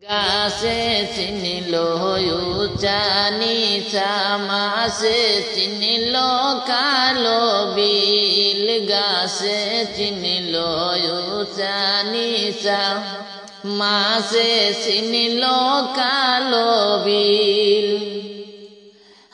গাছে চিনিল উঁচা নিচা মাছে চিনিল কালো বিল গাছে চিনিল উঁচা নিচা মাছে চিনিল কালো বিল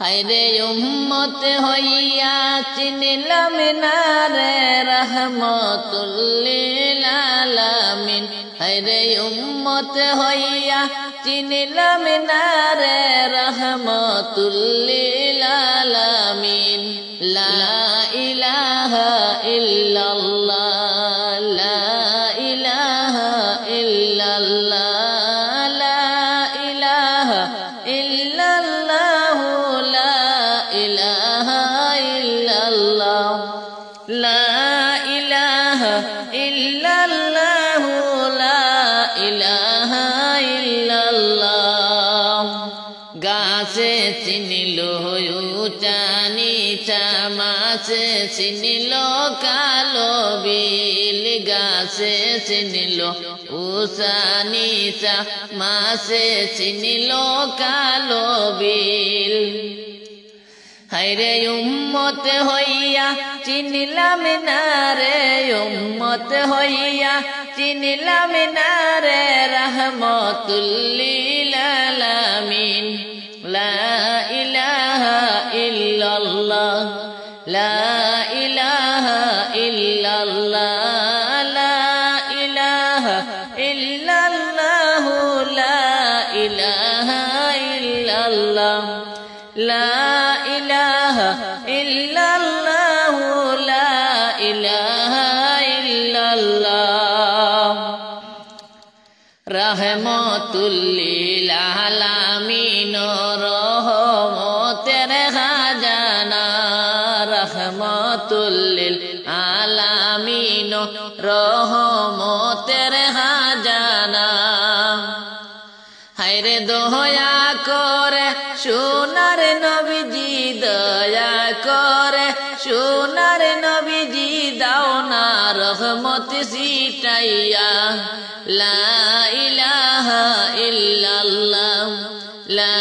হায়রে উম্মত হইয়া চিনিলাম না রে রহমতুল লিল আলামিন হায়রে উম্মত হইয়া চিনিলাম না রে রহমতুল লিল আলামিন লা ইলাহা ইল্লাল্লাহ লা ইলাহা ইল্লাল্লাহ লা ইলাহা ইল্লাল্লাহ লা ইলাহা ইল্লাল্লাহ লা ইলাহা ইল্লাল্লাহ লা ইলাহা ইল্লাল্লাহ গাছে চিনিল উঁচা নিচা মাছে চিনিল কালো বিল গাছে চিনিল উঁচা নিচা মাছে চিনিল কালো বিল হায়রে উম্মত হইয়া চিনিলাম না রে উম্মত হইয়া চিনিলাম না রে রহমতুল লিল আলামিন লা ইলাহা ইল্লাল্লাহ লা ইলাহা ইল্লাল্লাহ লা ইলাহা ইল্লাল্লাহ লা ইলাহা ইল্লাল্লাহ লা ইলাহা ইল্লাল্লাহ লা ইলাহা ইল্লাল্লাহ রহমতুল লিল আলামিন রহমতের খাজানা রহমতুল লিল আলামিন রহমতের খাজানা হায়রে দয়া করে সোনার নবীজি দয়া করে সোনার নবীজি দাও না রহমত সিটাইয়া লা ইলাহা ইল্লাল্লাহ লা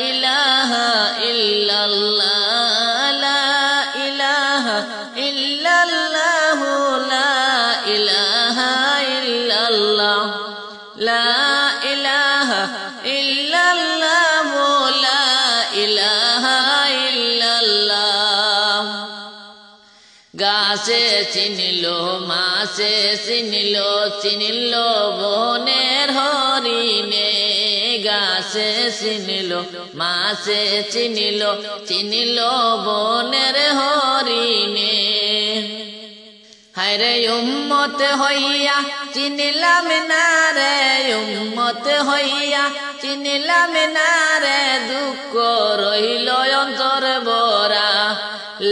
ইলাহা ইল্লাল্লাহ লা ইলাহা ইল্লাল্লাহ লা ইলাহা ইল্লাল্লাহ লা ইলাহা ইল্লাল্লাহ লা ইলাহা ইল্লাল্লাহ গাছে চিনিল মাছে চিনিল চিনিল বনের হরিণে গাছে চিনিল মাছে চিনিল চিনিল বনের হরিণে হায়রে উম্মত হইয়া চিনিলাম না রে উম্মত হইয়া চিনিলাম না রে দুঃখ রহিল অন্তর বরা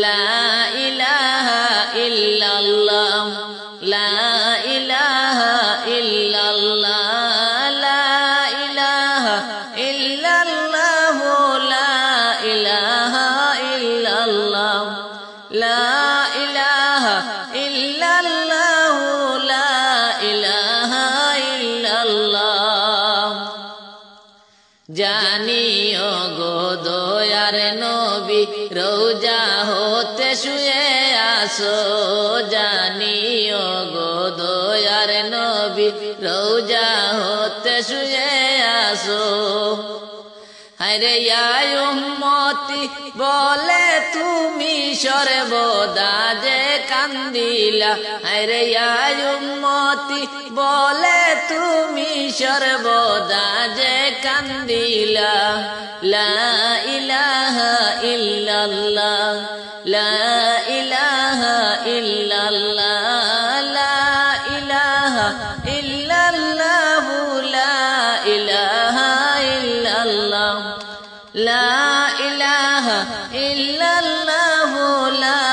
লা ইলাহা ইল্লাল্লাহ লা ইলাহা ইল্লাল্লাহ লা ইলাহা ইল্লাল্লাহ লা ইলাহা ইল্লাল্লাহ লা ইলাহা ইল্লাল্লাহ লা ইলাহা ইল্লাল্লাহ জানিও গো দয়ার নবী রোজা হতে শুয়ে আসো জানিও গো দয়ার নবী রোজা হতে শুয়ে আসো হায়রে ইয়া উম্মতি বলে তুমি সর্বদা যে কান্দিলা হায়রে ইয়া উম্মতি বলে তুমি সর্বদা যে কান্দিলা লা ইলাহা ইল্লাল্লাহ লা ইলাহা ইল্লাল্লাহ লা ইলাহা ইল্লাল্লাহ লা ইলাহা ইল্লাল্লাহ লা ইলাহা ইল্লাল্লাহ লা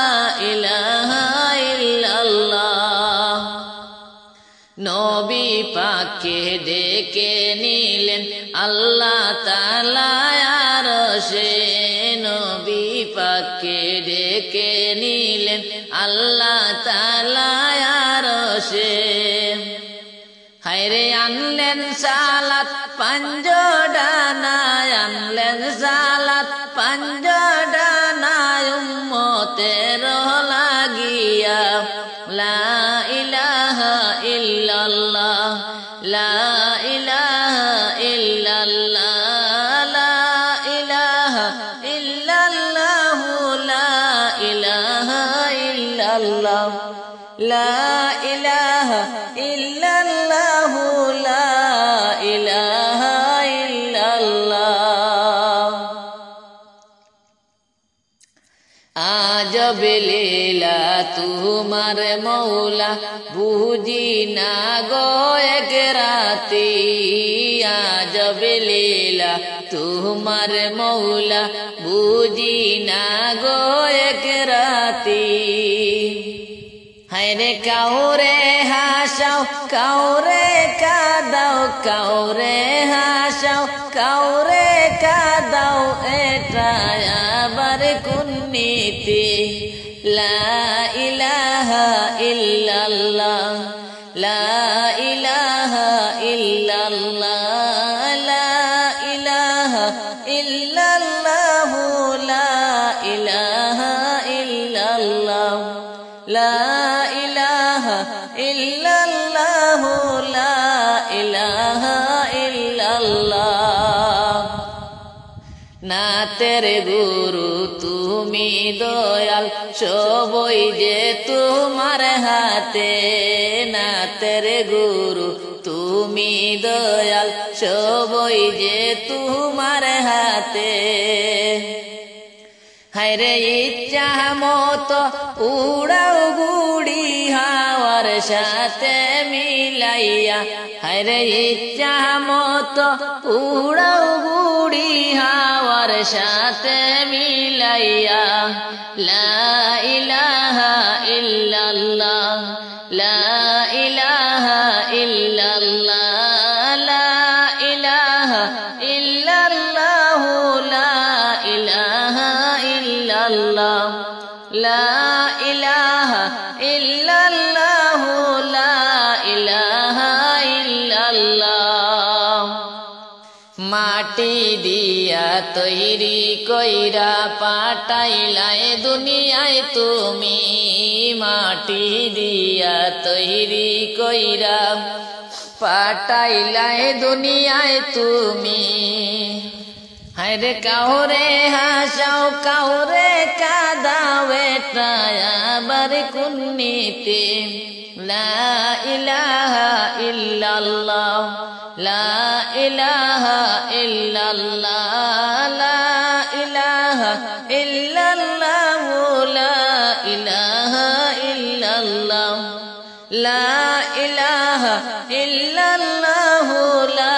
ইলাহা ইল্লাল্লাহ নবী পাককে ডেকে নিলেন আল্লাহ তাআলা আরশে নবী পাককে ডেকে নিলেন আল্লাহ তাআলা আরশে হায়রে আনলেন সালাত পাঞ্জডানায় আনলেন সালাত পাঞ্জডানায় উম্মতের লাগিয়া লা ইলাহা ইল্লাল্লাহ লা ইলাহা ইল্লাল্লাহ লা ইলাহা ইল্লাল্লাহ লা ইলাহা ইল্লাল্লাহ লা ইলাহা ইল্লাল্লাহ লা ইলাহা ইল্লাল্লাহ। আজব লীলা তোমার মৌলা বুঝি না গো এক রাতি আজব লীলা তোমার মৌলা বুঝি না গো এক রাতি হায়রে কাউরে হাসাও কাউরে কাদাও কাউরে হাসাও কাউরে কাদাও এটা আবার কোন নীতি লা ইলাহা ইল্লাল্লাহ লা ইলাহা ইল্লাল্লাহ লা ইলাহা ইল্লাল্লাহ লা ইলাহা ইল্লাল্লাহ লা ইলাহা ইল্লাল্লাহ লা ইলাহা ইল্লাল্লাহ। নাতের গুরু তুমি দয়াল সবই যে তোমার হাতে নাতের গুরু তুমি দয়াল সবই যে তোমার হাতে হায়রে ইচ্ছা মতো উড়াও গুড়ি হাওয়ার সাথে মিলাইয়া হায়রে ইচ্ছা মতো উড়াও গুড়ি হাওয়ার সাথে মিলাইয়া লা ইলাহা ইল্লাল্লাহ লা ইলাহা ইল্লাল্লাহ লা ইলাহা ইল্লাল্লাহ লা ইলাহা ইল্লাল্লাহ লা ইলাহা ইল্লাল্লাহ লা ইলাহা ইল্লাল্লাহ। মাটি দিয়া তৈরি কইরা পাঠাইলাই দুনিয়ায় তুমি মাটি দিয়া তৈরি কইরা পাঠাইলাই দুনিয়ায় তুমি হায়রে কাউরে হাসাও কাউরে কাদাও এটা আবার কোন নীতি লা ইলাহা ইল্লাল্লাহ লা ইলাহা ইল্লাল্লাহ লা ইলাহা ইল্লাল্লাহ লা ইলাহা ইল্লাল্লাহ লা ইলাহা ইল্লাল্লাহ লা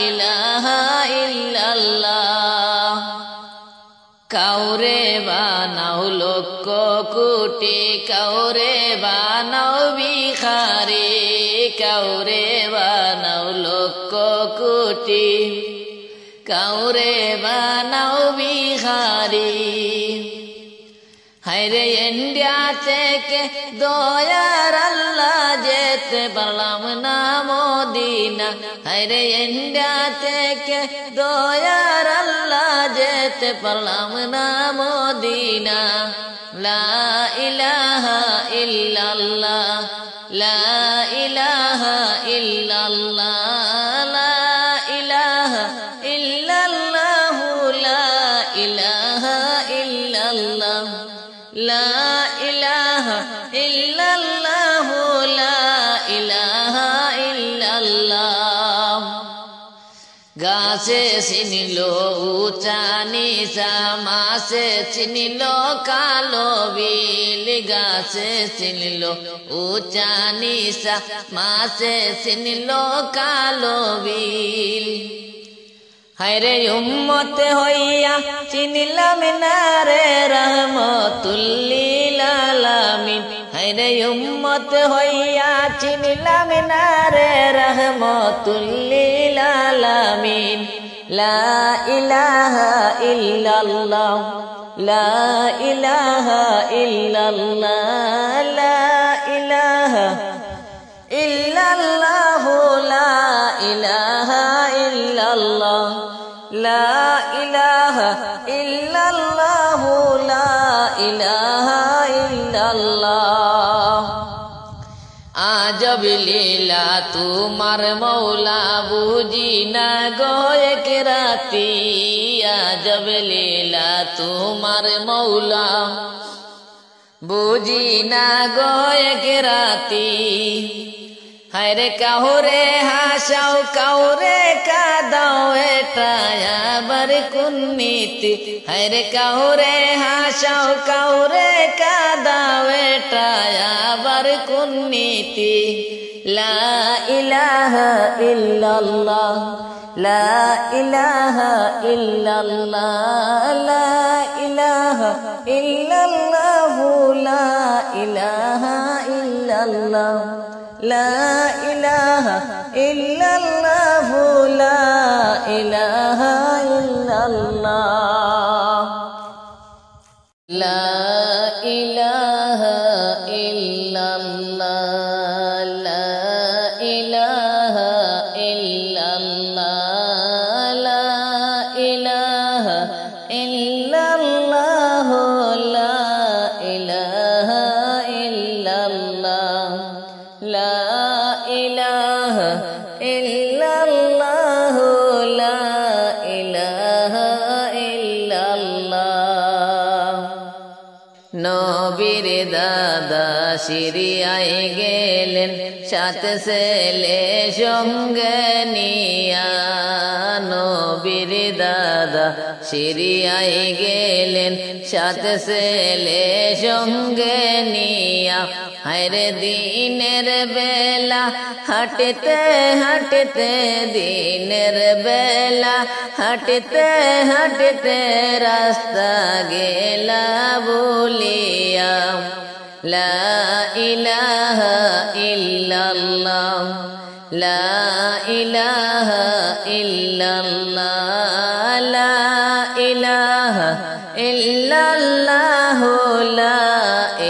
ইলাহা ইল্লাল্লাহ। কাউরে বানাও লক্ষ কোটি কাউরে বানাও ভিখারি কাউরে বানাও লক্ষ কোটি কাউরে বানাও ভিখারি হায়রে ইন্ডিয়া থেকে দয়ার আল্লাহ যেতে পারলাম না মদিনা হায়রে ইন্ডিয়া থেকে দয়ার আল্লাহ যেতে পারলাম না মদিনা লা ইলাহা ইল্লাল্লাহ লা ইলাহা ইল্লাল্লাহ লা ইলাহা ইল্লাল্লাহ লা ইলাহা ইল্লাল্লাহ লা ইলাহা ইল্লাল্লাহ লা ইলাহা ইল্লাল্লাহ। গাছে চিনিল উঁচা নিচা মাছে চিনিল কালো বিল গাছে চিনিল উঁচা নিচা মাছে চিনিল কালো বিল হায়রে উম্মত হইয়া চিনিলাম না রে রহমতুল লিল আলামিন হায়রে উম্মত হইয়া চিনিলাম না রে রহমতুল লিল আলামিন লা ইলাহা ইল্লাল্লাহ লা ইলাহা ইল্লাল্লাহ লা ইলাহা ইল্লাল্লাহ লা ইলাহা ইল্লাল্লাহ ইল্লাল্লাহ লা ইলাহা ইল্লাল্লাহ লা ইলাহা ইল্লাল্লাহ আজব লীলা তোমার মৌলা বুঝি না গো এক রাতি আজব লীলা তোমার মৌলা বুঝি না গো এক রাতি হায়রে কাহুরে হাসাও কাউরে কাদাও এটা আবার কোন নীতি হায়রে কাহুরে হাসাও কাউরে কাদাও এটা আবার কোন নীতি লা ইলাহা ইল্লাল্লাহ লা ইলাহা ইল্লাল্লাহ লা ইলাহা ইল্লাল্লাহ লা ইলাহা ইল্লাল্লাহ লা ইলাহা ইল্লাল্লাহ লা ইলাহা ইল্লাল্লাহ লা ইলাহা ইল্লাল্লাহ লা ইলাহা ইল্লাল্লাহ লা ইলাহা ইল্লাল্লাহ লা ইলাহা ইল্লাল্লাহ লা ইলাহা ইল্লাল্লাহ লা ইলাহা ইল্লাল্লাহ নবীর দাদা সিরিয়ায় গেলেন সাত ছেলে সঙ্গে নিয়া নবীর দাদা সিরিয়ায় গেলেন সাত ছেলে সঙ্গে নিয়া হায়রে দিনের বেলা হাঁটতে হাঁটতে দিনের বেলা হাঁটতে হাঁটতে রাস্তা গেলা বলিয়া লা ইলাহা ইল্লাল্লাহ লা ইলাহা ইল্লাল্লাহ লা ইলাহা ইল্লাল্লাহ লা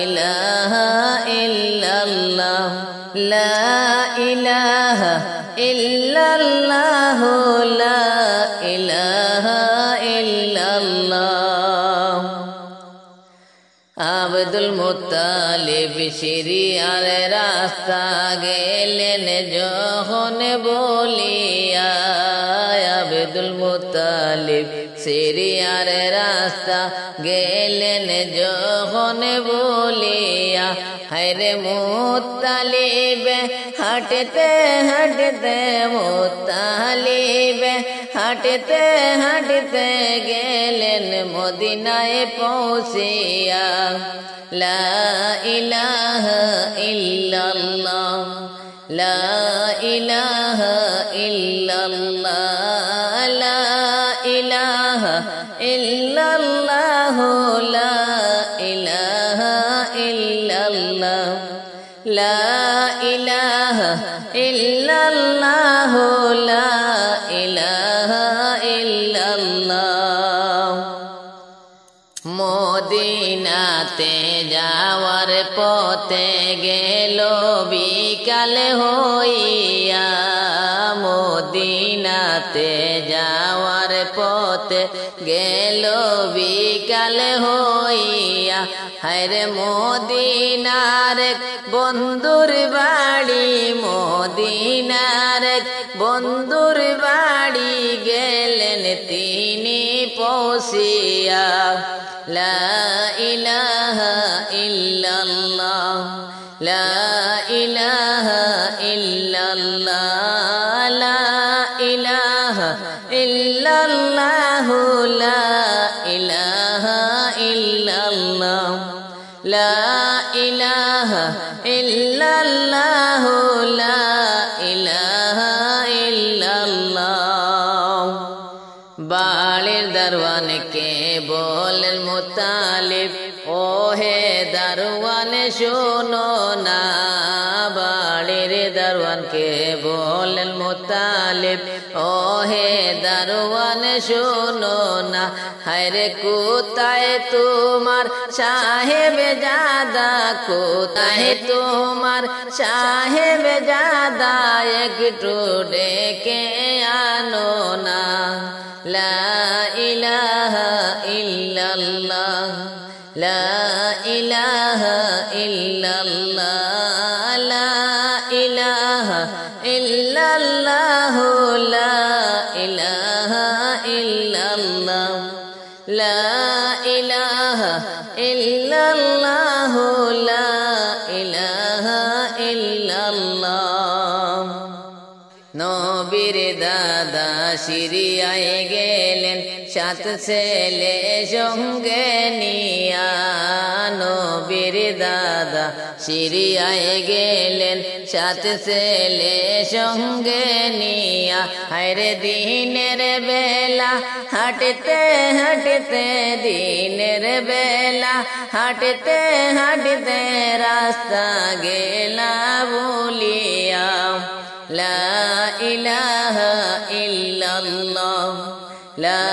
ইলাহা ইল্লাল্লাহ লা ইলাহা ইল্লাল্লাহ লা ইলাহা ইল্লাল্লাহ আব্দুল মুত্তালিব সিরিয়ার রাস্তা গেলেন যখন বলিয়া আব্দুল মুত্তালিব সিরিয়ার রাস্তা গেলেন যখন বলিয়া হায়রে মুত্তালিব হাঁটতে হাঁটতে মুত্তালিব হাঁটতে হাঁটতে গেলেন মদিনায় পৌঁছিয়া লা ইলাহা ইল্লাল্লাহ লা ইলাহা ইল্লাল্লাহ লা ইলাহা ইল্লাল্লাহ লা ইলাহা ইল্লাল্লাহ লা ইলাহা ইল্লাল্লাহ লা ইলাহা ইল্লাল্লাহ মদিনাতে যাওয়ার পথে গেল বিকাল হইয়া মদিনাতে যাওয়ার পথে গেল বিকাল হইয়া হায়রে মদিনার বন্ধুর বাড়ি মদিনার বন্ধুর বাড়ি গেলেন তিনি পৌঁছিয়া লা ইলাহা ইল্লাল্লাহ লা ইলাহা ইল্লাল্লাহ লা ইলাহা ইল্লাল্লাহ লা ইলাহা ইল্লাল্লাহ লা ইলাহা ইল্লাল্লাহ লা ইলাহা ইল্লাল্লাহ বাড়ির দারওয়ানকে বলেন মুত্তালিব ও হে দারওয়ান শোনো না বাড়ির দারওয়ানকে বলেন মুত্তালিব ও হে দারওয়ান শোনো না হায়রে কোথায় তোমার সাহেব জাদা কোথায় তোমার সাহেব জাদা একটু ডেকে আনো না লা ইলাহা ইল্লাল্লাহ লা ইলাহা ইল্লাল্লাহ লা ইলাহা ইল্লাল্লাহ লা ইলাহা ইল্লাল্লাহ লা ইলাহা ইল্লাল্লাহ লা ইলাহা ইল্লাল্লাহ। নবীর দাদা সিরিয়ায় গেলেন 7 ছেলে সঙ্গে নিয়া। নবীর দাদা সিরিয়ায় গেলেন 7 ছেলে সঙ্গে নিয়া। হায়রে দিনের বেলা হাঁটতে হাঁটতে দিনের বেলা হাঁটতে হাঁটতে রাস্তা গেলা ভুলিয়া। লা ইলাহা ইল্লাল্লাহ লা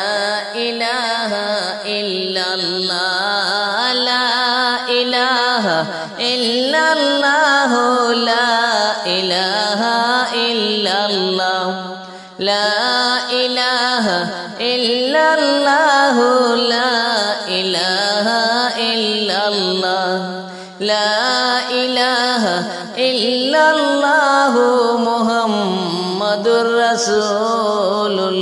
ইলাহা ইল্লাল্লাহ লা ইলাহা ইল্লাল্লাহ লা ইলাহা ইল্লাল্লাহ লা ইলাহা ইল্লাল্লাহ লা ইলাহা ইল্লাল্লাহ লা ইলাহা ইল্লাল্লাহ মুহাম্মাদুর রাসূলুল্লাহ।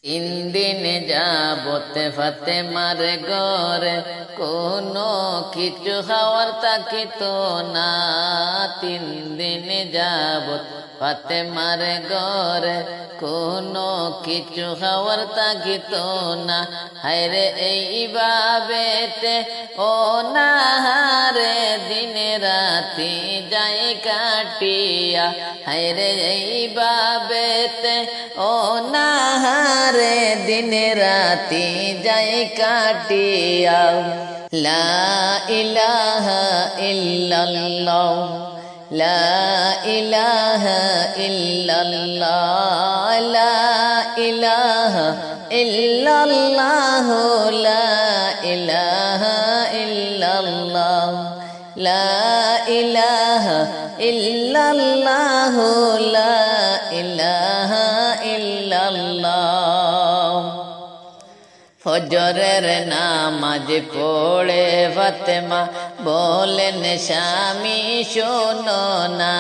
3 দিন যাবত ফাতেমার ঘরে কোনো কিছু খাওয়ার থাকিতো না। 3 দিন যাবত ফাতেমার ঘরে কোনো কিছু খাওয়ার থাকিতো না। হায়রে এইভাবেতে ও নাহারে দিন রাতি যায় কাটিয়া। হায়রে এইভাবেতে ও নাহারে দিন রাতি যায় কাটিয়া। লা ইলাহা ইল্লাল্লাহ লা ইলাহা ইল্লাল্লাহ লা ইলাহা ইল্লাল্লাহ লা ইলাহা ইল্লাল্লাহ লা ইলাহা ইল্লাল্লাহ লা ইলাহা ইল্লাল্লাহ। ফজরের নামাজ পড়ে ফাতেমা বলেন স্বামী শোনো না।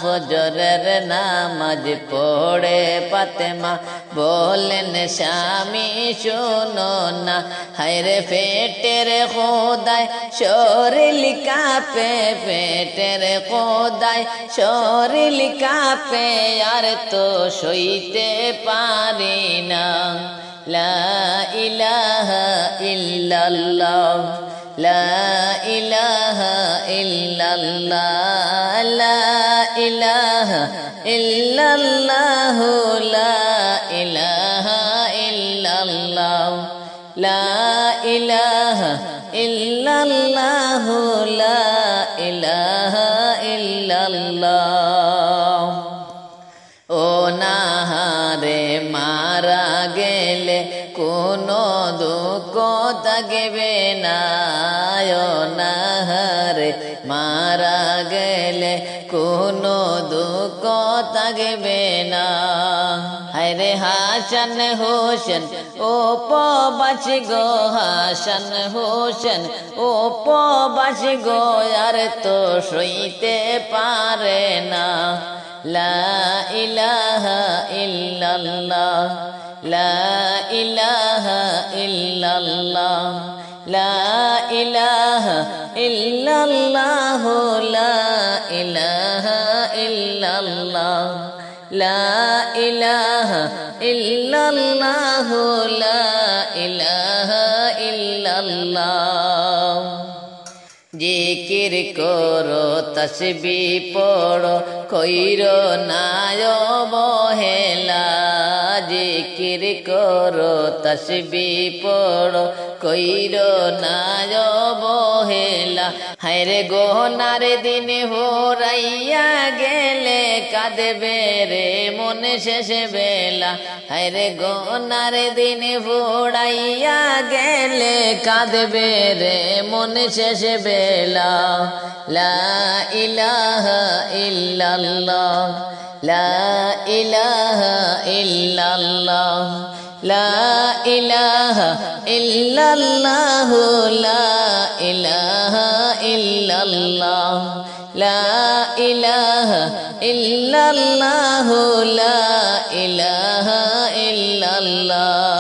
ফজরের নামাজ পড়ে ফাতেমা বলেন স্বামী শোনো না। হায়রে পেটের খোদায় শরীর কাঁপে পেটের খোদায় শরীর কাঁপে আর তো সইতে পারি না। লা ইলাহা ইল্লাল্লাহ লা ইলাহা ইল্লাল্লাহ লা ইলাহা ইল্লাল্লাহ লা ইলাহা ইল্লাল্লাহ লা ইলাহা ইল্লাল্লাহ লা ইলাহা ইল্লাল্লাহ। ও নাহারে মারা গেলে কোনো দুঃখ থাকবে না। ও নাহারে মারা গেলে কোনো দুঃখ থাকবে না। হায়রে হাসান হোসেন ও পবাস গো হাসান হোসেন ও পবাস গো আর তো সইতে পারে না। লা ইলাহা ইল্লাল্লাহ লা ইলাহা ইল্লাল্লাহ লা ইলাহা ইল্লাল্লাহ লা ইলাহা ইল্লাল্লাহ লা ইলাহা ইল্লাল্লাহ লা ইলাহা ইল্লাল্লাহ। জিকির করো তসবিহ পড়ো কইরো না অবহেলা। জিকির করো তসবিহ পড়ো কইরো না অবহেলা হায়রে গোনার দিন হোরাইয়া গেলে কাঁদবে রে মন শেষে বেলা হায়রে গোনার দিন হোরাইয়া গেলে কাঁদবে রে মন শেষে বেলা লা ইলাহা ইল্লাল্লাহ লা ইলাহা ইল্লাল্লাহ লা ইলাহা ইল্লাল্লাহ লা ইলাহা ইল্লাল্লাহ লা ইলাহা ইল্লাল্লাহ লা ইলাহা ইল্লাল্লাহ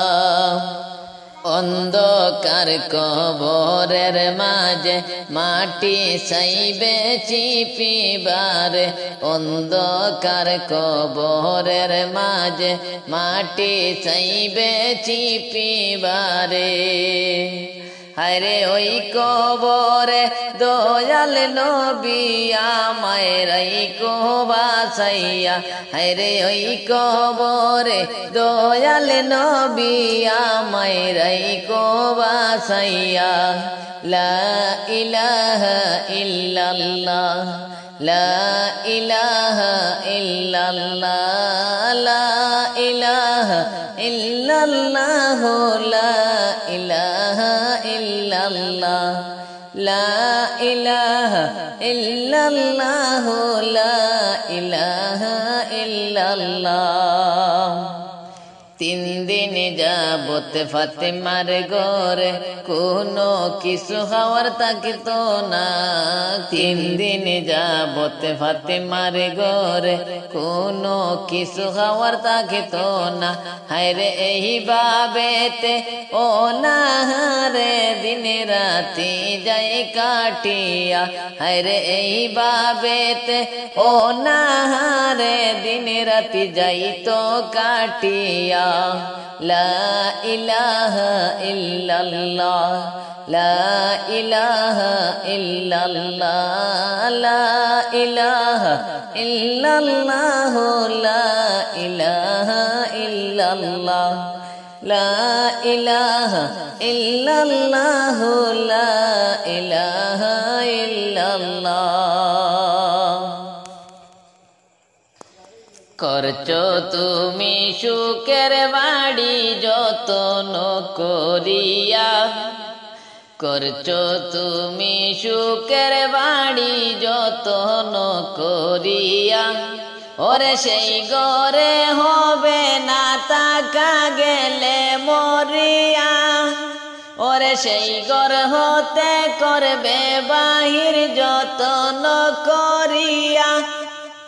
অন্ধকার কবরের মাঝে মাটি চাইবে চিপিবারে অন্ধকার কবরের মাঝে মাটি চাইবে চিপিবারে হায়রে ওই কবরে দয়াল নবী আমায় রাইখো বাছাইয়া হায়রে ওই কবরে দয়াল নবী আমায় রাইখো বাছাইয়া লা ইলাহা ইল্লাল্লাহ লা ইলাহা ইল্লাল্লাহ লা ইলাহা ইল্লাল্লাহ লা ইলাহা ইল্লাল্লাহ লা ইলাহা ইল্লাল্লাহ লা ইলাহা ইল্লাল্লাহ 3 দিন যাবত ফাতেমার ঘরে কোনো কিছু খাওয়ার থাকিতো না 3 দিন যাবত ফাতেমার ঘরে কোনো কিছু খাওয়ার থাকিতো না হায়রে এই ভাবেতে ও না রে দিন রাতি যাই কাটিয়া হায়রে এই ভাবেতে ও না রে দিন রাতি যাই তো কাটিয়া লা ইলাহা ইল্লাল্লাহ লা ইলাহা ইল্লাল্লাহ লা ইলাহা ইল্লাল্লাহ লা ইলাহা ইল্লাল্লাহ লা ইলাহা ইল্লাল্লাহ লা ইলাহা ইল্লাল্লাহ করছো তুমি সুখের বাড়ি যতন করিয়া করছো তুমি সুখের বাড়ি যতন করিয়া ওরে সেই ঘরে হবে না তাকা গেলে মরিয়া ওরে সেই ঘর হতে করবে বাহির যতন করিয়া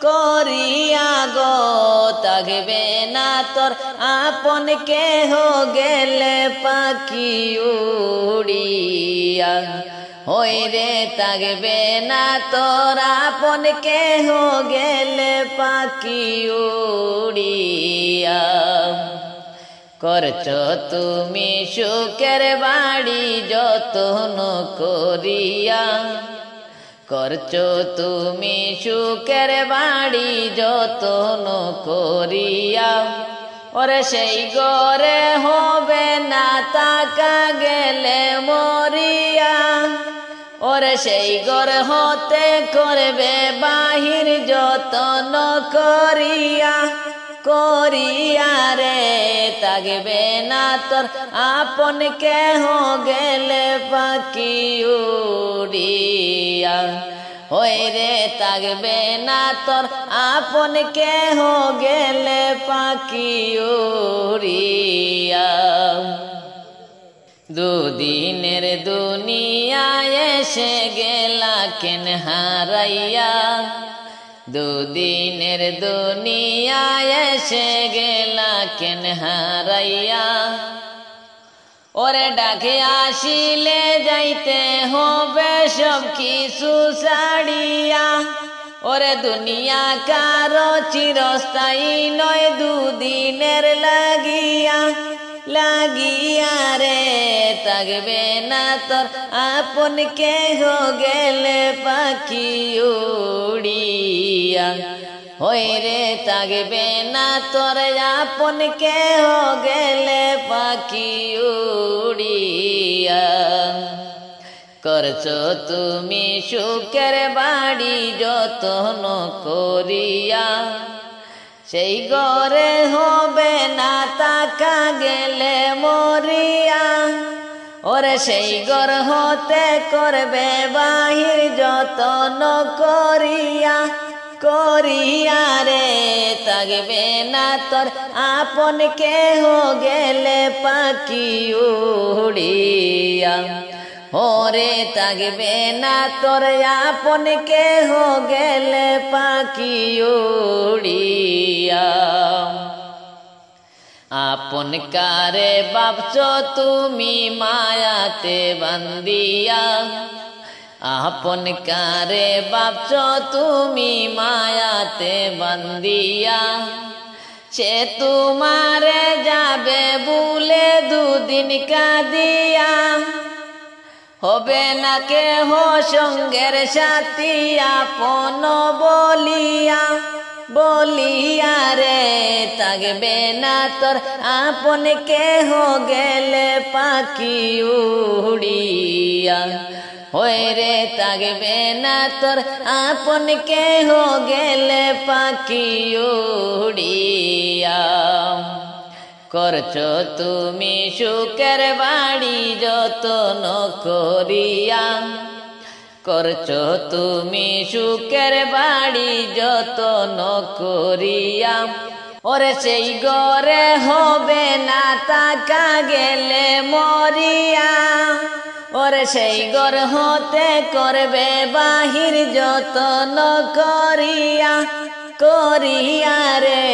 করিয়া গো থাকবে না তোর আপন কেহ গেলে পাখি উড়িয়া হইরে থাকবে না তোর আপন কেহ গেলে পাখি উড়িয়া করছো তুমি সুখের বাড়ি যতন করিয়া করছো তুমি সুখের বাড়ি যতন করিয়া ওরে সেই ঘরে হবে না তাকা গেলে মরিয়া ওরে সেই ঘর হতে করবে বাহির যতন করিয়া করিয়া রে থাকবে না তোর আপন কেহ গেলে পাখি উড়িয়া হইরে থাকবে না তোর আপন কেহ গেলে পাখি উড়িয়া দুদিনের দুনিয়ায় এসে গেলা কেন হারাইয়া দুদিনের দুনিয়ায় এসে গেলা কেন হারাইয়া ওরে ডাকে আসিলে যাইতে হবে সব কিছু ছাড়িয়া ওরে দুনিয়া কারো চিরস্থায়ী নয় দুদিনের লাগিয়া লাগিয়া রে থাকবে না তোর আপন কেহ গেলে পাখি উড়িয়া হইরে থাকবে না তোর আপন কেহ গেলে পাখি উড়িয়া। করছো তুমি সুখের বাড়ি যত্ন করিয়া, সেই ঘরে হবে না থাকা গেলে মরিয়া। ওরে সেই ঘর হতে করবে বাহির যত্ন করিয়া করিয়া রে। থাকবে না তোর আপন কেহ গেলে পাখি উড়িয়া। ওরে থাকবে না তোর আপন কেহ গেলে পাখি উড়িয়া। আপন কারে ভাবছো তুমি মায়াতে বান্দিয়া, আপন কারে ভাবছো তুমি মায়াতে বান্দিয়া। সে তোমারে যাবে ভুলে দুদিন কাঁদিয়া, হবে না কেহ সঙ্গের সাথী আপন বলিয়া বলিয়া রে। থাকবে না তোর আপন কেহ গেলে পাখি উড়িয়া। হইরে থাকবে না তোর আপন কেহ গেলে পাখি উড়িয়া। করছো তুমি সুখের বাড়ি যত্ন করিয়া, করছো তুমি সুখের বাড়ি যত্ন করিয়া। ওরে সেই ঘরে হবে না থাকা গেলে মরিয়া। ওরে সেই ঘর হতে করবে বাহির যত্ন করিয়া করিয়া রে।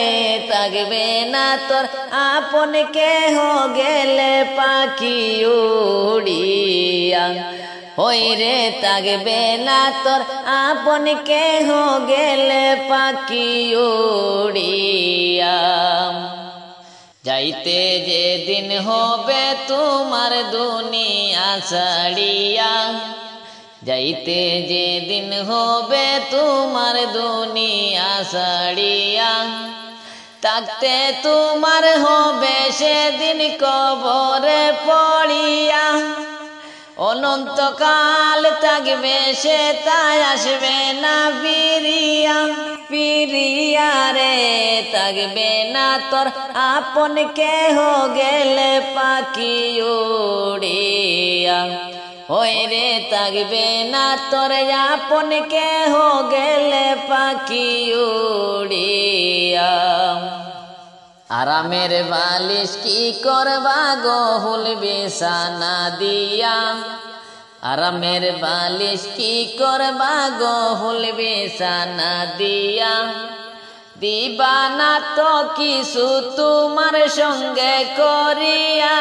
থাকবে না তোর আপন কেহ গেলে পাখি উড়িয়া। হইরে থাকবে না তোর আপন কেহ গেলে পাখি উড়িয়া। যাইতে যেদিন হবে তোমার দুনিয়া ছাড়িয়া, যাইতে যেদিন হবে তোমার দুনিয়া ছাড়িয়া। থাকতে তোমার হবে সেদিন কবরে পড়িয়া। অনন্তকাল থাকবে সে তাই আসবে না ফিরিয়া ফিরিয়া রে। থাকবে না তোর আপন কেহ গেলে পাখি উড়িয়া। হইরে থাকবে না তোর আপন কেহ গেলে পাখি উড়িয়া। আরামের বালিশ কি করবা গো হুল বিছানা দিয়া, আরামের বালিশ কি করবা গো হুল বিছানা দিয়া। দিবা না তো কিছু তোমার সঙ্গে করিয়া,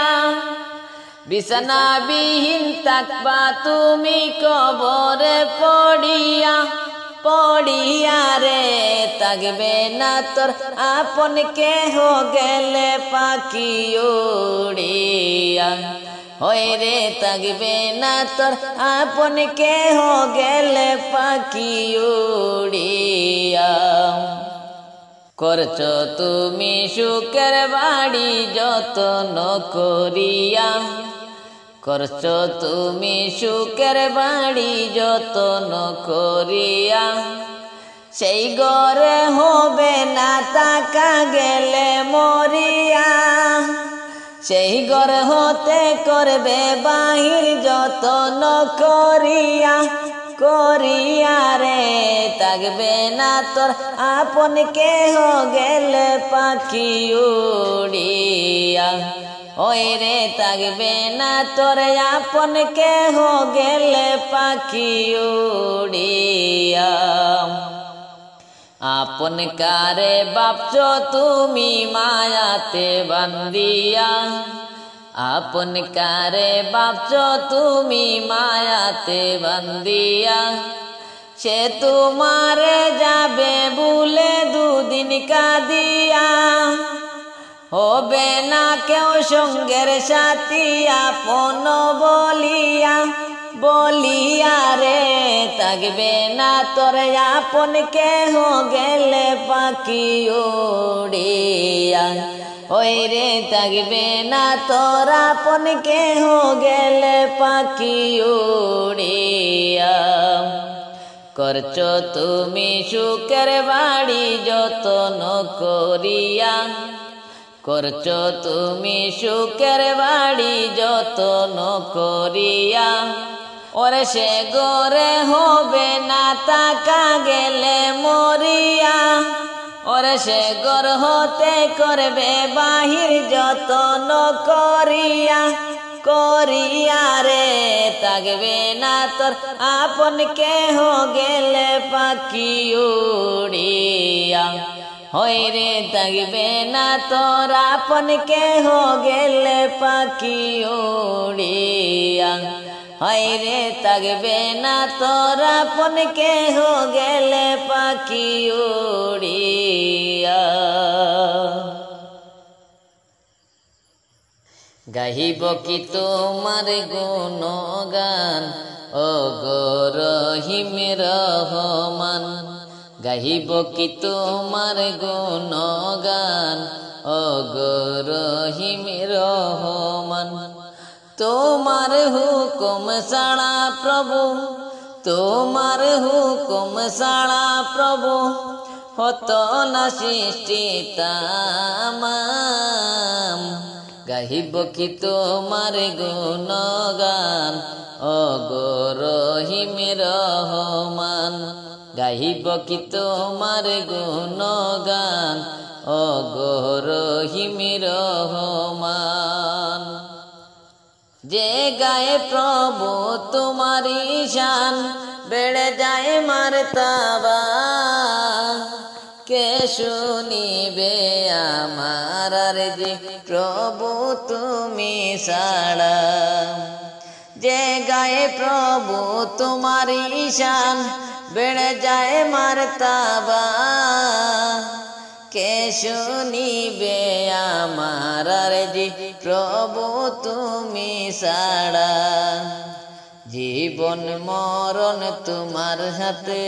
বিছানা বিহীন থাকবা তুমি কবরে পড়িয়া পড়িয়া রে। থাকবে না তোর আপন কেহ গেলে পাখি উড়িয়া। হইরে থাকবে না তোর আপন কেহ গেলে পাখি উড়িয়া। করছো তুমি সুখের বাড়ি যত্ন করিয়া, করছো তুমি সুখের বাড়ি যত্ন করিয়া। সেই ঘরে হবে না থাকা গেলে মরিয়া। সেই ঘর হতে করবে বাহির যত্ন করিয়া করিয়া রে। থাকবে না তোর আপন কেহ গেলে পাখি উড়িয়া। ওইরে থাকবে না তোর আপন কেহ গেলে পাখি উড়িয়া। আপন কারে ভাবছো তুমি মায়াতে বান্দিয়া, আপন কারে ভাবছো তুমি মায়াতে বান্দিয়া। সে তোমারে যাবে ভুলে দুদিন কাঁদিয়া। হবে না কেউ সঙ্গের সাথী আপন বলিয়া বলিয়া রে থাকবে না তোর আপন কেহ গেলে পাখি উড়িয়া ওই রে থাকবে না তোর আপন কেহ গেলে পাখি উড়িয়া করছো তুমি সুখের বাড়ি যতন করিয়া করছো তুমি সুখের বাড়ি যতন করিয়া ওরে সে গরে হবে না তাকা গেলে মরিয়া ওরে সে গর হতে করবে বাহির যতন করিয়া করিয়া রে থাকবে না তোর আপন কেহ গেলে পাখি উড়িয়া হই রে থাকবে না তোর আপন কেহ গেলে পাখি উড়িয়া হই রে থাকবে না তোর আপন কেহ গেলে পাখি উড়িয়া গাহিব কি তোমার গুণগান ও গো রহিম রহমান গাহিব কি তোমার গুণগান ও গো রহিম রহমান তোমার হুকুম ছাড়া প্রভু তোমার হুকুম ছাড়া প্রভু হতো না সৃষ্টি তামাম গাহিব কি তোমার গুণগান ও গো রহিম রহমান গাহিব কি তোমার গুণগান ও গো রহিম রহমান যে গায়ে প্রভু তোমারি শান বেড়ে যায় মারতাবা কে শুনিবে আমার আরজি প্রভু তুমি ছাড়া যে গায়ে প্রভু তোমারি শান বেড়ে যায় মারতাবা কে শুনিবে আমার আরজি প্রভু তুমি ছাড়া জীবন মরণ তোমার হাতে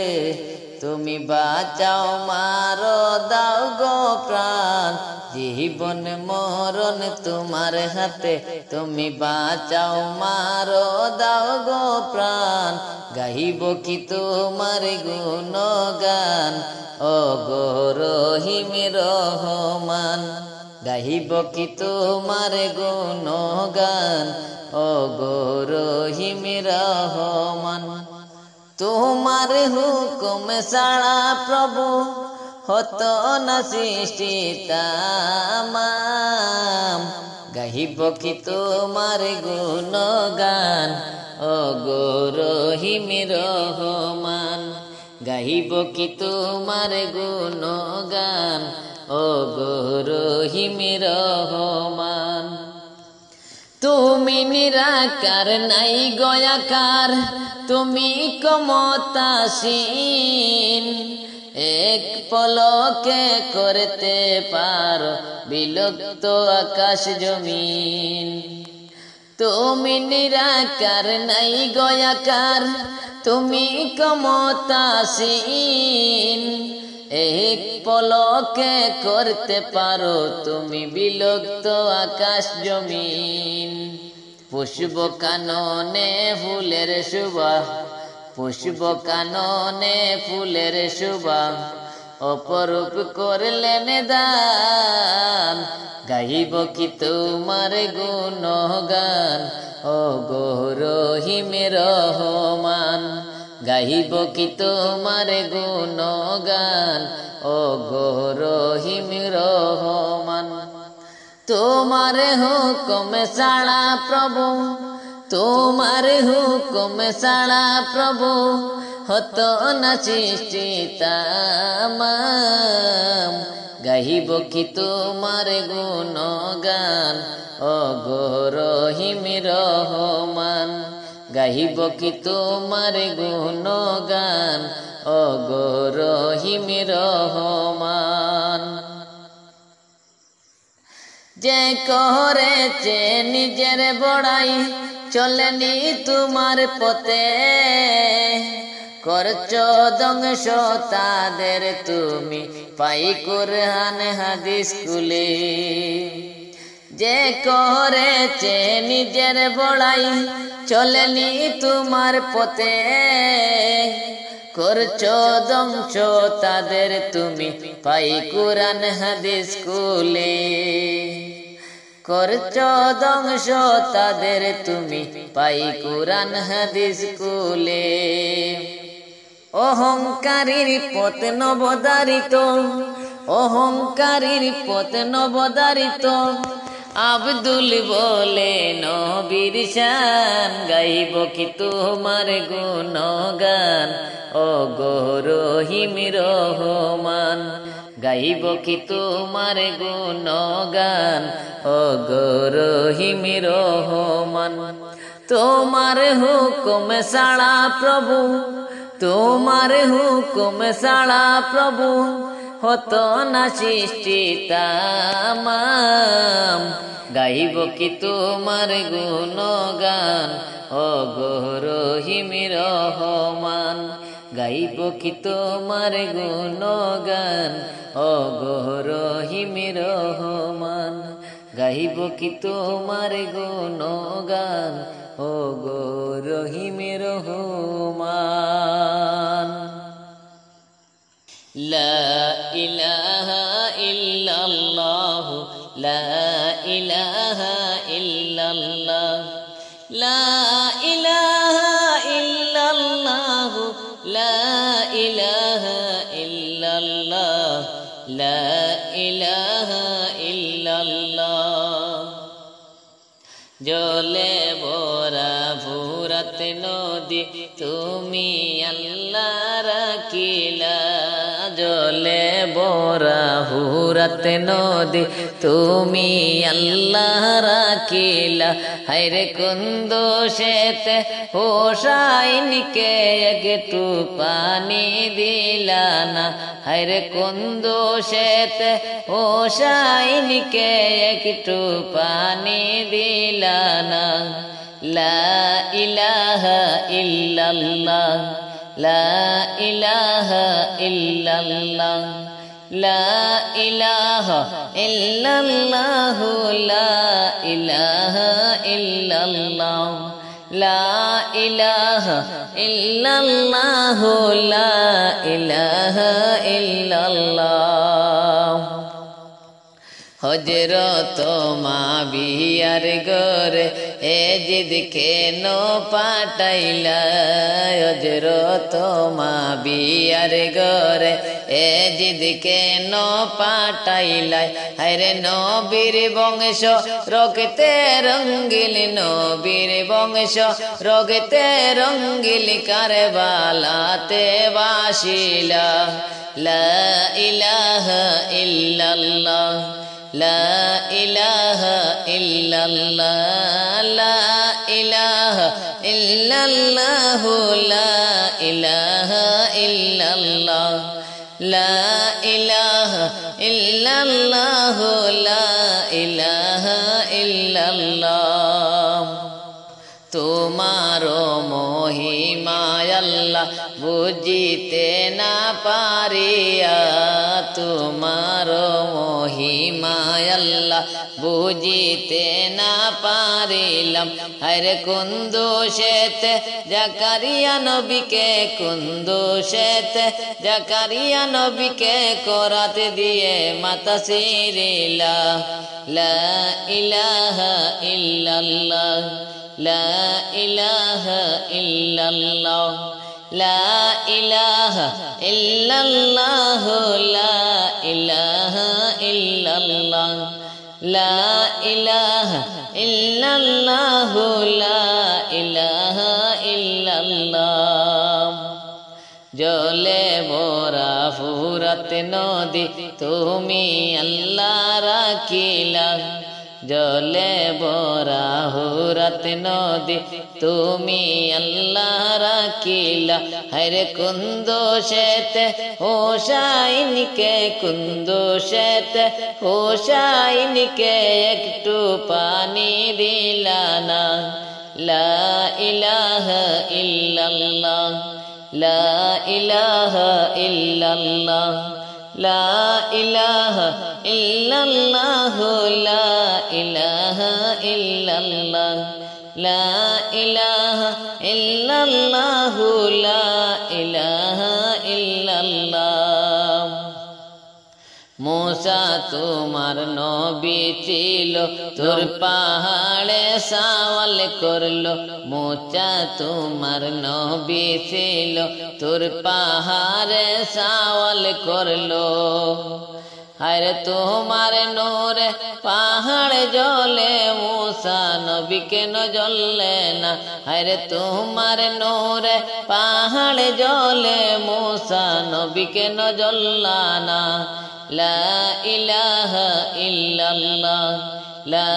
তুমি বাঁচাও মারো দাও গো প্রাণ জীবন মরণ তোমার হাতে তুমি বাঁচাও মারো দাও গো প্রাণ গাহিব কি তোমার গুণগান ও গো রহিম রহমান গাহিব কি তোমার গুণগান ও গো রহিম রহমান তোমার হুকুম ছাড়া প্রভু হতো না সৃষ্টি তামাম গাহিব কি তোমার গুণগান ও গো রহিম রহমান গাহিব কি তোমার গুণগান ও গো রহিম রহমান তুমি নিরাকার নাই গয়াকার তুমি ক্ষমতাসীন এক পলকে করতে পারো বিলুপ্ত আকাশ জমিন তুমি নিরাকার নাই গয়াকার তুমি ক্ষমতাসীন এক পলকে করতে পারো তুমি বিলুপ্ত আকাশ জমিন পুষ্প কাননে ফুলের সুবাস পুষ্প কাননে ফুলের সুবাস অপরূপ করলেন দান গাইব কি তোমার গুণগান ও গো রহিম রহমান গাইব কি তোমার গুণগান ও গো রহিম রহমান তোমার হুকুম ছাড়া প্রভু তোমার হুকুম ছাড়া প্রভু হতো না সৃষ্টি তামাম গাইব কি তোমার গুণগান ও গো রহিম রহমান গাইব কি তোমার গুণগান ও গো রহিম রহমান যে করেছে নিজের বড়াই চলেনি তোমার পথে, করছো ধ্বংস তাদের তুমি পাই কুরআন হাদিস কুলে। যে করেছে নিজের বড়াই চলেনি তোমার পথে, করছো ধ্বংস তাদের তুমি পাই কুরআন হাদিস কুলে। করছো ধ্বংস তাদের তুমি পাই কুরআন হাদিস কুলে। অহংকারীর পথ নবদারিত, অহংকারীর পথ নবদারিত, আব্দুল বলে নবীর শান, গাইব কি তোমার গুণগান ও গো রহিম রহমান। গাইব কি তোমার গুণগান ও গো রহিম রহমান। তোমার হুকুম ছাড়া প্রভু, তোমার হুকুম ছাড়া প্রভু হতো না সৃষ্টি তামাম। গাইব কি তোমার গুণগান ও গো রহিম রহমান। গাইব কি তোমার গুণগান ও গো রহিম রহমান। গাইব কি তোমার গুণগান ও গো রহিম রহমান। লা ইলাহা ইল্লাল্লাহ, লা ইলাহা ইল্লাল্লাহ, লা ইলাহা ইল্লাল্লাহ, লা ইলাহা ইল্লাল্লাহ, লা ইলাহা ইল্লাল্লাহ। জলে ভরা ভুরাত নদী তুমি আল্লাহ রাখিলা। জলে ভরা ভুরাত নদী তুমি আল্লাহ রাখিলা। হায়রে কোন দোষেতে হোসাইনকে একটু পানি দিলা না। হায়রে কোন দোষেতে হোসাইনকে একটু পানি দিলা না। লা ইলাহা ইল্লাল্লাহ, লা ইলাহা ইল্লাল্লাহ, লা ইলাহা ইল্লাল্লাহ, লা ইলাহা ইল্লাল্লাহ, লা ইলাহা ইল্লাল্লাহ, লা ইলাহা ইল্লাল্লাহ। হযরত মা বিয়ার ঘরে এ জিদ কেন পাঠাইলা। হযরত মা বিয়ার ঘরে এ জিদ কেন পাঠাইলা। হায়রে নবীর বংশ রক্তে রঙ্গিল, নবীর বংশ রক্তে রঙ্গিল কারবালাতে বাসিলা। লা ইলাহা ইল্লাল্লাহ, লা ইলাহা ইল্লাল্লাহ, লা ইলাহা ইল্লাল্লাহ, লা ইলাহা ইল্লাল্লাহ, লা ইলাহা ইল্লাল্লাহ, লা ইলাহা ইল্লাল্লাহ। তোমার মহিমা আল্লাহ বুঝিতে না পারিয়া, তোমার মহিমা আল্লাহ বুঝিতে না পারিলাম। হায়রে কোন দোষেতে জাকারিয়া নবীকে, কোন দোষেতে জাকারিয়া নবীকে করাতে দিয়ে মাতা সিরিলা। লা ইলাহা ইল্লাল্লাহ, লা ইলাহা ইল্লাল্লাহ, লা ইলাহা ইল্লাল্লাহ, লা ইলাহা ইল্লাল্লাহ, লা ইলাহা ইল্লাল্লাহ, লা ইলাহা ইল্লাল্লাহ। জলে ভরা ফুরাত নদী তুমি আল্লাহ রাখিলা। জলে ভরা ফুরাত নদী তুমি আল্লাহ রাখিলা। হায়রে কোন দোষেতে হোসাইনকে, কোন দোষেতে হোসাইনকে একটু পানি দিলা না। লা ইলাহা ইল্লাল্লাহ লা ইলাহা ইল্লাল্লাহ লা ইলাহা ইল্লাল্লাহ লা ইলাহা ইল্লাল্লাহ লা ইলাহা ইল্লাল্লাহ লা ইলাহা ইল্লাল্লাহ। मूसा तुम्हार नबी छिलो तुर पहाड़े सावल करलो मूसा तुम्हार नबी छिलो तुर पहाड़े सावल करलो हरे तुम्हार नूरे पहाड़ जले मूसा नबी के न जले ना हरे तुम्हार नूरे पहाड़ जले मूसा नबी के न जला ना ला इलाहा इल्लल्लाह ला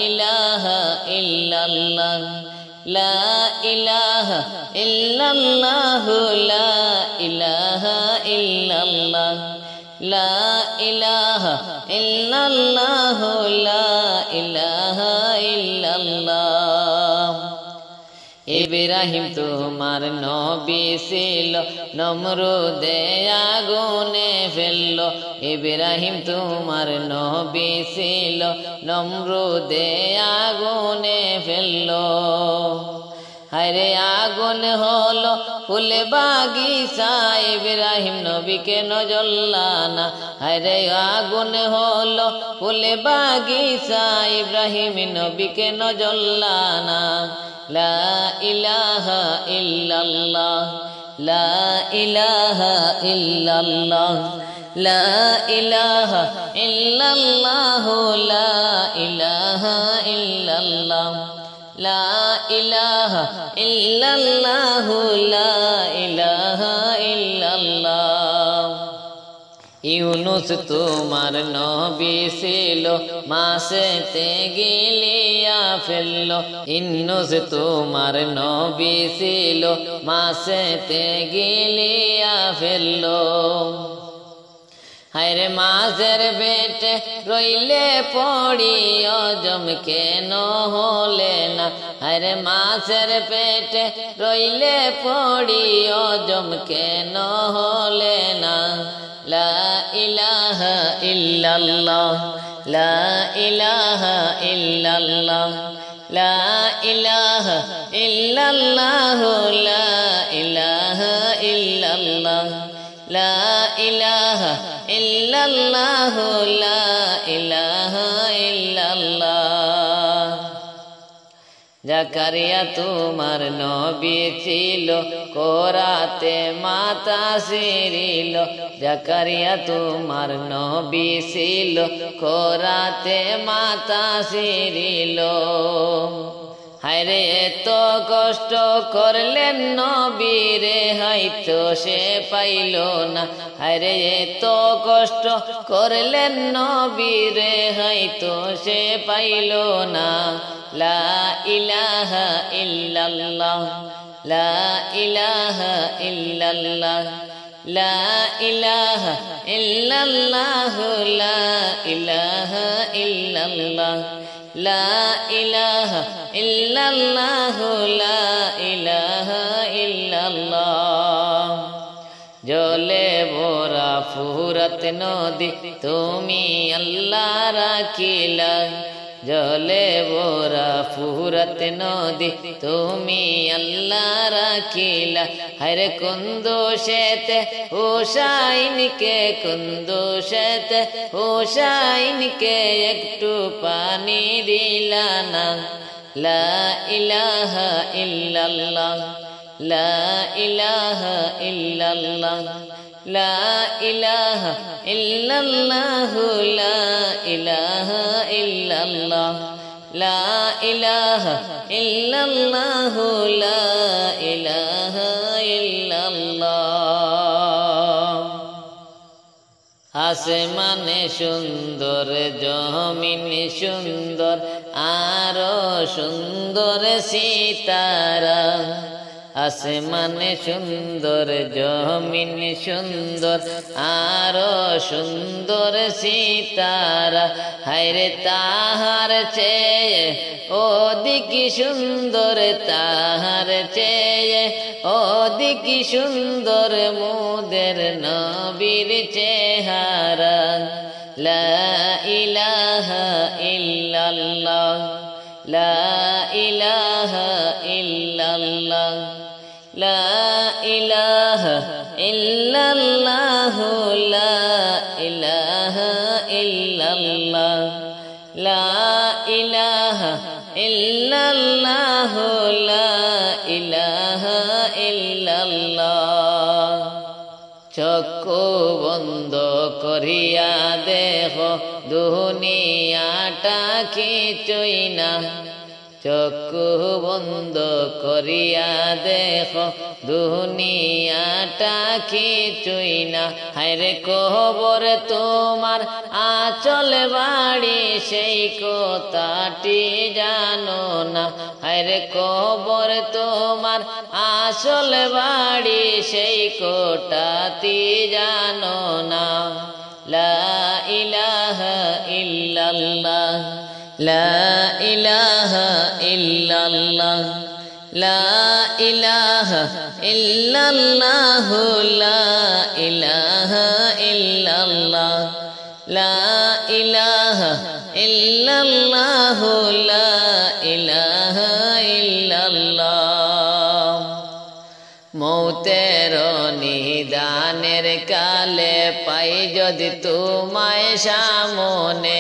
इलाहा इल्लल्लाह ला इलाहा इल्लल्लाह ला इलाहा इल्लल्लाह ला इलाहा इल्लल्लाह ला इलाहा इल्लल्लाह। इब्राहिम तुम्हार नबी छिलो नमरूदे आগুনে ফেললো इब्राहिम तुम्हार नबी छिलो नमरूदे आগুনে ফেললো हरे आগুন হলো ফুল বাগিচা इब्राहिम नबी के न জ্বললা না हरे आগুন হলো ফুল বাগিচা इब्राहिम नबी के न জ্বললা না ला इलाहा इल्लल्लाह ला इलाहा इल्लल्लाह ला इलाहा इल्लल्लाह ला इलाहा इल्लल्लाह ला इलाहा इल्लल्लाह ला इलाहा इल्लल्लाह। यूनुस तुम्हार नबी छिलो मासेते गिलिया फेललो इन्नुस तुम्हार नबी छिलो मासेते गिलिया फेललो हरे माजेर बेटे रोइले पड़ी अजम केन होले ना हरे माजेर पेटे रोइले पड़ी अजम केन होले ना ला इलाहा इल्लल्लाह ला इलाहा इल्लल्लाह ला इलाहा इल्लल्लाह ला इलाहा इल्लल्लाह ला इलाहा इल्लल्लाह ला इलाहा इल्लल्लाह। জাকারিয়া তোমার নবী ছিল কোরাতে মাতা সিরিল জাকারিয়া তোমার নবী ছিল কোরাতে মাতা সিরিল হায়রে এত কষ্ট করলেন নবী রে হয়তো সে পাইল না হায়রে এত কষ্ট করলেন নবী রে হয়তো সে পাইল না লা ইলাহা ইল্লাল্লাহ লা ইলাহা ইল্লাল্লাহ লা ইলাহা ইল্লাল্লাহ লা ইলাহা ইল্লাল্লাহ লা ইলাহা ইল্লাল্লাহ লা ইলাহা ইল্লাল্লাহ। জলে ভরা ফুরত নদী তুমি আল্লাহ রাখিলা জলে ভরা ফুরত নদী তুমি আল্লাহ রাখিলা হরে কুন্দুশেতে হুসাইনকে কুন্দুশেতে হুসাইনকে একটু পানি দিলা না লা ইলাহা ইল্লাল্লাহ লা ইলাহা ইল্লাল্লাহ লা ইলাহা ইল্লাল্লাহ লা ইলাহা ইল্লাল্লাহ লা ইলাহা ইল্লাল্লাহ লা ইলাহা ইল্লাল্লাহ। আসমানে সুন্দর জমিনে সুন্দর আরো সুন্দর সিতারা আসমান সুন্দর জমিন সুন্দর আরো সুন্দর সিতারা হায়রে তাহার চেয়ে অধিক সুন্দর তাহার চেয়ে অধিক সুন্দর মোদের নবীর চেহারা লা ইলাহা ইল্লাল্লাহ লা ইলাহা ইল্লাল্লাহ লা ইলাহা ইল্লাল্লাহ লা ইলাহা ইল্লাল্লাহ লা ইলাহা ইল্লাল্লাহ লা ইলাহা ইল্লাল্লাহ চক্ষু বন্ধ করিয়া দেখো দুনিয়াটা কিছুই না চক্ষু বন্ধ করিয়া দেখো দুনিয়াটা কিছুই না হায়রে কবর তোমার আচল বাড়ি সেই কথাটি জানো না হায়রে কবর তোমার আসল বাড়ি সেই কথাটি জানো না লা ইলাহা ইল্লাল্লাহ লা ইলাহা ইল্লাল্লাহ লা ইলাহা ইল্লাল্লাহ লা ইলাহা ইল্লাল্লাহ লা ইলাহা ইল্লাল্লাহ লা ইলাহা ইল্লাল্লাহ মৌতের নিদানের কালে পাই যদি তোমায় সামনে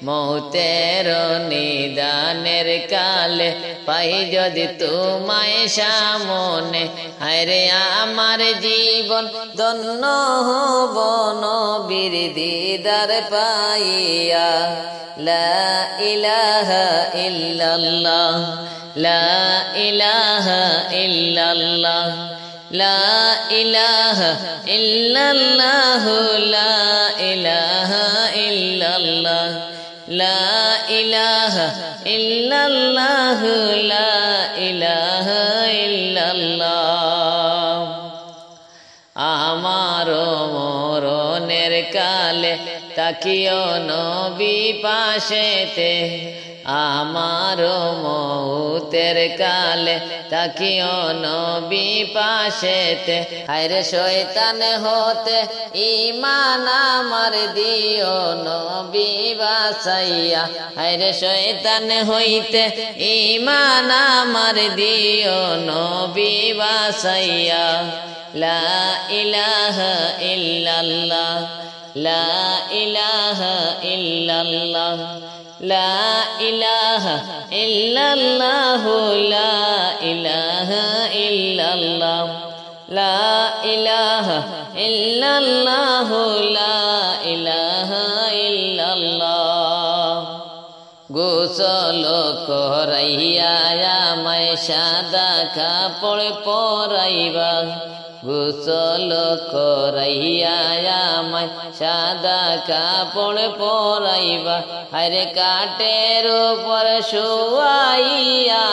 মৌতের নিদানের কালে পাই যদি তোমায় সামনে হায়রে আমার জীবন ধন্য হব নবীর দিদার পাইয়া লা ইলাহা ইল্লাল্লাহ লা ইলাহা ইল্লাল্লাহ লা ইলাহা ইল্লাল্লাহ লা ইলাহা ইল্লাল্লাহ লা ইলাহা ইল্লাল্লাহ লা ইলাহা ইল্লাল্লাহ আমারো মরণের কালে তাকিও নবী পাশেতে আমারো মৌতের কালে তাকিও নবী পাশেতে হায়রে শয়তান হতে ঈমান আমার দিও নবী বাঁচাইয়া হায়রে শয়তান হইতে ঈমান আমার দিও নবী বাঁচাইয়া লা ইলাহা ইল্লাল্লাহ লা ইলাহা ইল্লাল্লাহ লা ইলাহা ইল্লাল্লাহ লা ইলাহা ইল্লাল্লাহ লা ইলাহা ইল্লাল্লাহ লা ইলাহা ইল্লাল্লাহ গোসল করাইয়া আমায় সাদা কাপড় পরাইবা গোসল করাইয়া আমায় সাদা কাপড় পরাইবা হায়রে কাটের উপর শুয়াইয়া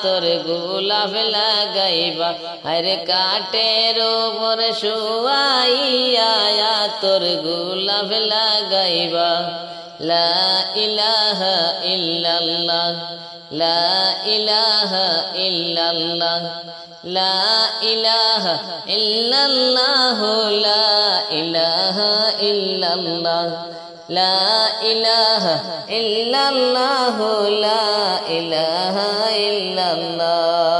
তোর গোলাপ লাগাইবা হায়রে কাটের উপর শুয়াইয়া তোর গোলাপ লাগাইবা লা ইলাহা ইল্লাল্লাহ লা ইলাহা ইল্লাল্লাহ লা ইলাহা ইল্লাল্লাহ লা ইলাহা ইল্লাল্লাহ লা ইলাহা ইল্লাল্লাহ লা ইলাহা ইল্লাল্লাহ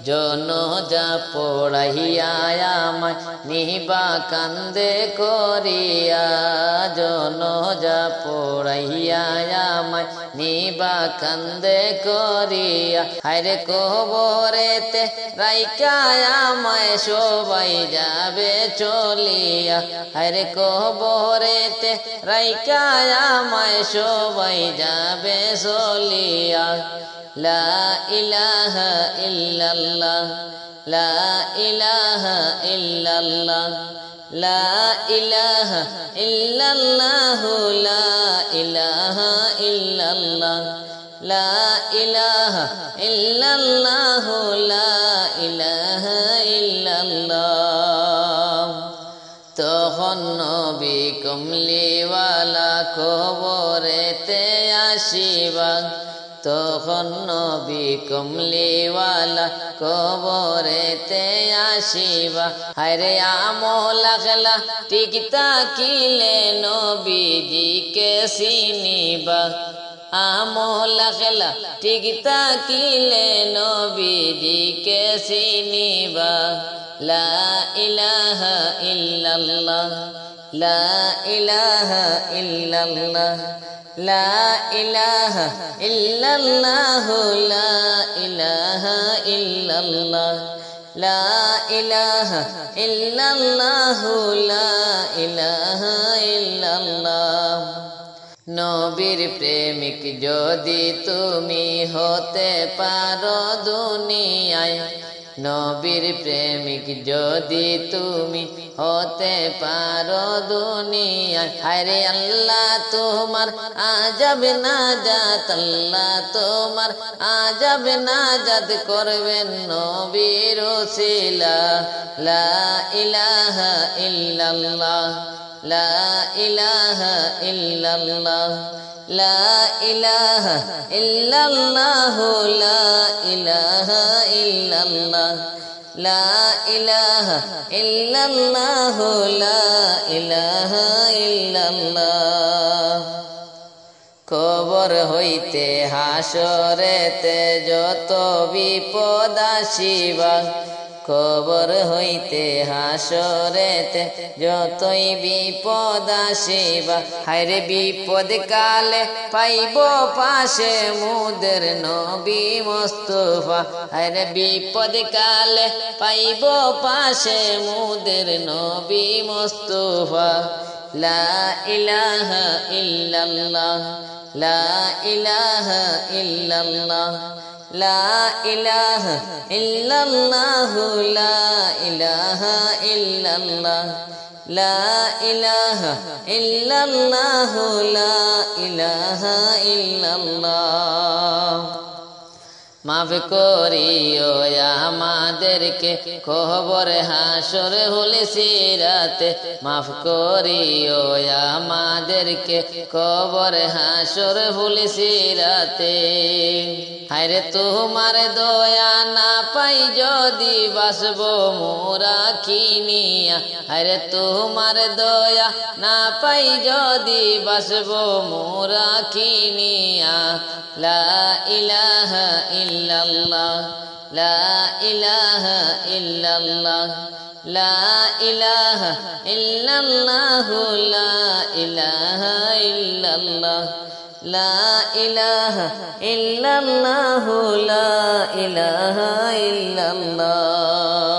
জনজা পড়াইয়া আমায় নিবা কান্দে করিয়া জনজা পড়াইয়া আমায় নিবা কান্দে করিয়া হায়রে কবরেতে রাইকা আমায় সবাই যাবে চলিয়া হায়রে কবরেতে রাইকা আমায় সবাই যাবে চলিয়া লা ইলাহা ইল্লাল্লাহ লা ইলাহা ইল্লাল্লাহ লা ইলাহা ইল্লাল্লাহ লা ইলাহা ইল্লাল্লাহ লা ইলাহা ইল্লাল্লাহ কমলিওয়ালা কবরেতে আসিবা তখন নবী কমলিওয়ালা কবরেতে আসিবা হায়রে আমল আখলা ঠিক তাকিলে নবীজিকে চিনিবা আমল আখলা ঠিক তাকিলে নবীজিকে চিনিবা লা ইলাহা ইল্লাল্লাহ লা ইলাহা ইল্লাল্লাহ লা ইলাহা ইল্লাল্লাহ লা ইলাহা ইল্লাল্লাহ লা ইলাহা ইল্লাল্লাহ লা ইলাহা ইল্লাল্লাহ নবীর প্রেমিক যদি তুমি হতে পারো দুনিয়ায় নবীর প্রেমিক যদি তুমি হতে পারো দুনিয়ায় হায়রে আল্লাহ তোমার আজব নাজাত আল্লাহ তোমার আজব নাজাত করবেন নবীর ওসিলা লা ইলাহা ইল্লাল্লাহ লা ইলাহা ইল্লাল্লাহ লা ইলাহা ইল্লাল্লাহ লা ইলাহা ইল্লাল্লাহ লা ইলাহা ইল্লাল্লাহ লা ইলাহা ইল্লাল্লাহ কবর হইতে হাসরেতে যত বিপদ আসিবা কবর হইতে হাসরেতে যতই বিপদ আসিবা হায়রে বিপদ কালে পাইব পাশে মুদের নবী মুস্তাফা হায়রে বিপদ কালে পাইব পাশে মুদের নবী মুস্তাফা লা ইলাহা ইল্লাল্লাহ লা ইলাহা ইল্লাল্লাহ লা ইলাহা ইল্লাল্লাহ লা ইলাহা ইল্লাল্লাহ লা ইলাহা ইল্লাল্লাহ লা ইলাহা ইল্লাল্লাহ মাফ করিও আমাদেরকে কবর হাসর হলে সিরাতে মাফ করিও আমাদেরকে কবর হাসর হলে সিরাতে হায়রে তোমার দয়া না পাই যদি বাসব মোরা কিনিয়া হায়রে তোমার দয়া না পাই যদি বাসব মোরা কিনিয়া লা ইলাহা ইল্লাল্লাহ লা ইলাহা ইল্লাল্লাহ লা ইলাহা ইল্লাল্লাহ লা ইলাহা ইল্লাল্লাহ লা ইলাহা ইল্লাল্লাহ লা ইলাহা ইল্লাল্লাহ